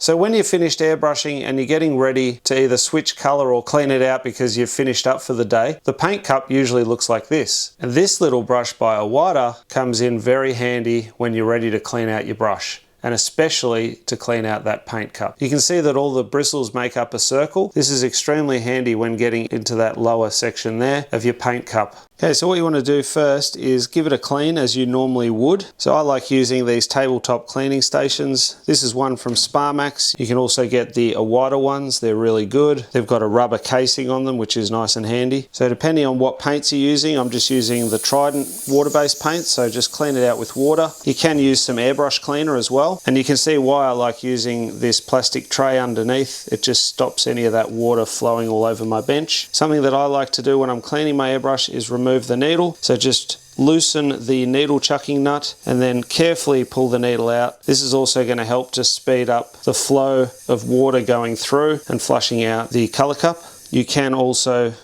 So when you're finished airbrushing and you're getting ready to either switch color or clean it out because you've finished up for the day, the paint cup usually looks like this. And this little brush by Iwata comes in very handy when you're ready to clean out your brush, and especially to clean out that paint cup. You can see that all the bristles make up a circle. This is extremely handy when getting into that lower section there of your paint cup. Okay, so what you want to do first is give it a clean as you normally would. So I like using these tabletop cleaning stations. This is one from Sparmax. You can also get the Iwata ones. They're really good. They've got a rubber casing on them, which is nice and handy. So depending on what paints you're using, I'm just using the Trident water-based paint, so just clean it out with water. You can use some airbrush cleaner as well. And you can see why I like using this plastic tray underneath. It just stops any of that water flowing all over my bench. Something that I like to do when I'm cleaning my airbrush is remove the needle. So just loosen the needle chucking nut and then carefully pull the needle out. This is also going to help to speed up the flow of water going through and flushing out the color cup. You can also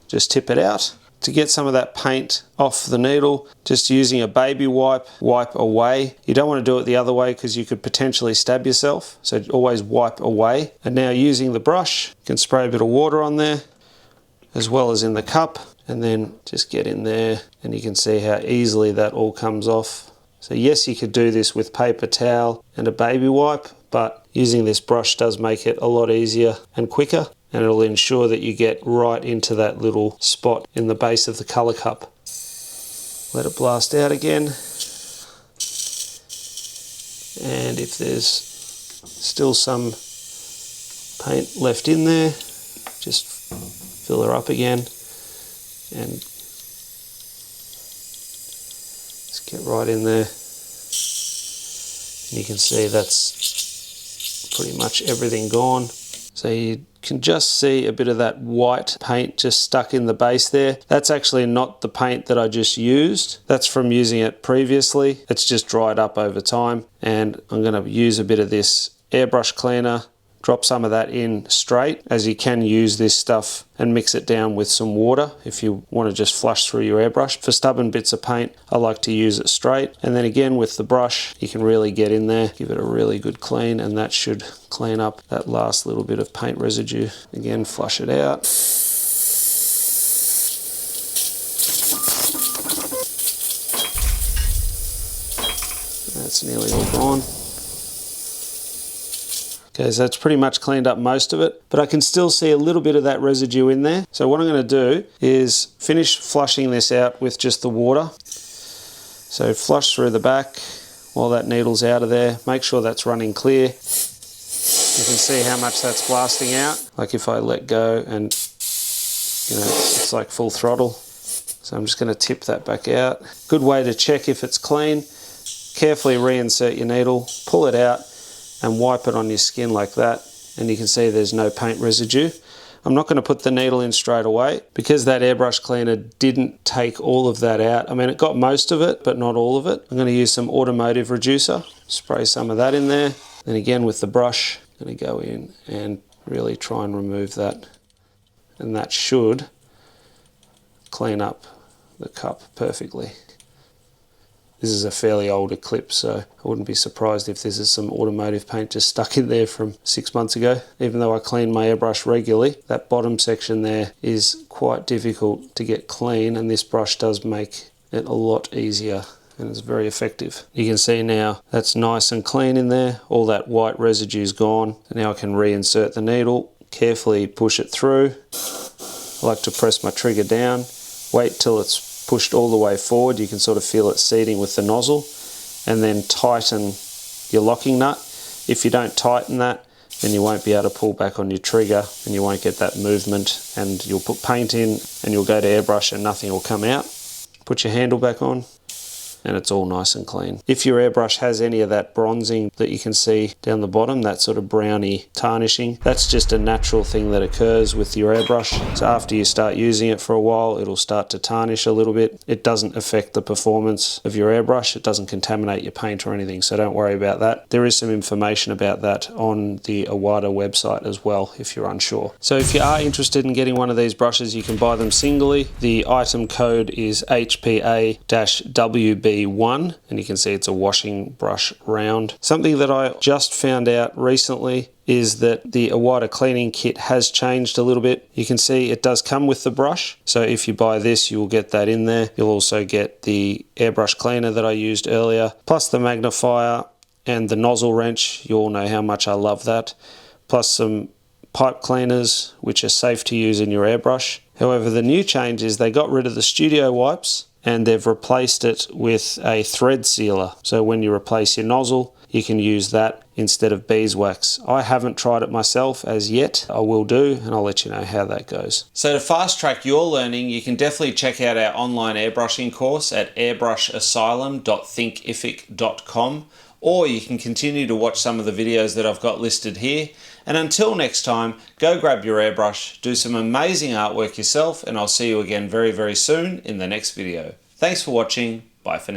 just tip it out. To get some of that paint off the needle, just using a baby wipe away. You don't want to do it the other way because you could potentially stab yourself, so always wipe away. And now using the brush, you can spray a bit of water on there as well as in the cup, and then just get in there and you can see how easily that all comes off. So yes, you could do this with paper towel and a baby wipe, but using this brush does make it a lot easier and quicker, and it'll ensure that you get right into that little spot in the base of the color cup. Let it blast out again, and if there's still some paint left in there, just fill her up again and just get right in there. And you can see that's pretty much everything gone. So you can just see a bit of that white paint just stuck in the base there. That's actually not the paint that I just used. That's from using it previously. It's just dried up over time, and I'm going to use a bit of this airbrush cleaner, drop some of that in straight, as you can use this stuff and mix it down with some water if you want to just flush through your airbrush. For stubborn bits of paint, I like to use it straight. And then again with the brush, you can really get in there, give it a really good clean, and that should clean up that last little bit of paint residue. Again, flush it out. That's nearly all gone. Okay, so that's pretty much cleaned up most of it, but I can still see a little bit of that residue in there. So what I'm going to do is finish flushing this out with just the water. So flush through the back while that needle's out of there. Make sure that's running clear. You can see how much that's blasting out. Like if I let go and, you know, it's like full throttle. So I'm just going to tip that back out. Good way to check if it's clean. Carefully reinsert your needle, pull it out, and wipe it on your skin like that, and you can see there's no paint residue. I'm not going to put the needle in straight away because that airbrush cleaner didn't take all of that out. I mean, it got most of it, but not all of it. I'm going to use some automotive reducer, spray some of that in there. Then again with the brush, I'm going to go in and really try and remove that. And that should clean up the cup perfectly. This is a fairly old Eclipse, so I wouldn't be surprised if this is some automotive paint just stuck in there from 6 months ago. Even though I clean my airbrush regularly, that bottom section there is quite difficult to get clean, and this brush does make it a lot easier, and it's very effective. You can see now that's nice and clean in there. All that white residue is gone. And now I can reinsert the needle, carefully push it through. I like to press my trigger down, wait till it's pushed all the way forward. You can sort of feel it seating with the nozzle, and then tighten your locking nut. If you don't tighten that, then you won't be able to pull back on your trigger and you won't get that movement, and you'll put paint in and you'll go to airbrush and nothing will come out. Put your handle back on and it's all nice and clean. If your airbrush has any of that bronzing that you can see down the bottom, that sort of browny tarnishing, that's just a natural thing that occurs with your airbrush. So after you start using it for a while, it'll start to tarnish a little bit. It doesn't affect the performance of your airbrush. It doesn't contaminate your paint or anything, so don't worry about that. There is some information about that on the Iwata website as well if you're unsure. So if you are interested in getting one of these brushes, you can buy them singly. The item code is HPA-WB B1, and you can see it's a washing brush round. Something that I just found out recently is that the Iwata cleaning kit has changed a little bit. You can see it does come with the brush, so if you buy this you will get that in there. You'll also get the airbrush cleaner that I used earlier, plus the magnifier and the nozzle wrench. You all know how much I love that, plus some pipe cleaners which are safe to use in your airbrush. However, the new change is they got rid of the studio wipes and they've replaced it with a thread sealer. So when you replace your nozzle, you can use that instead of beeswax. I haven't tried it myself as yet. I will do, and I'll let you know how that goes. So to fast track your learning, you can definitely check out our online airbrushing course at airbrushassylum.thinkific.com, or you can continue to watch some of the videos that I've got listed here. And until next time, go grab your airbrush, do some amazing artwork yourself, and I'll see you again very, very soon in the next video. Thanks for watching. Bye for now.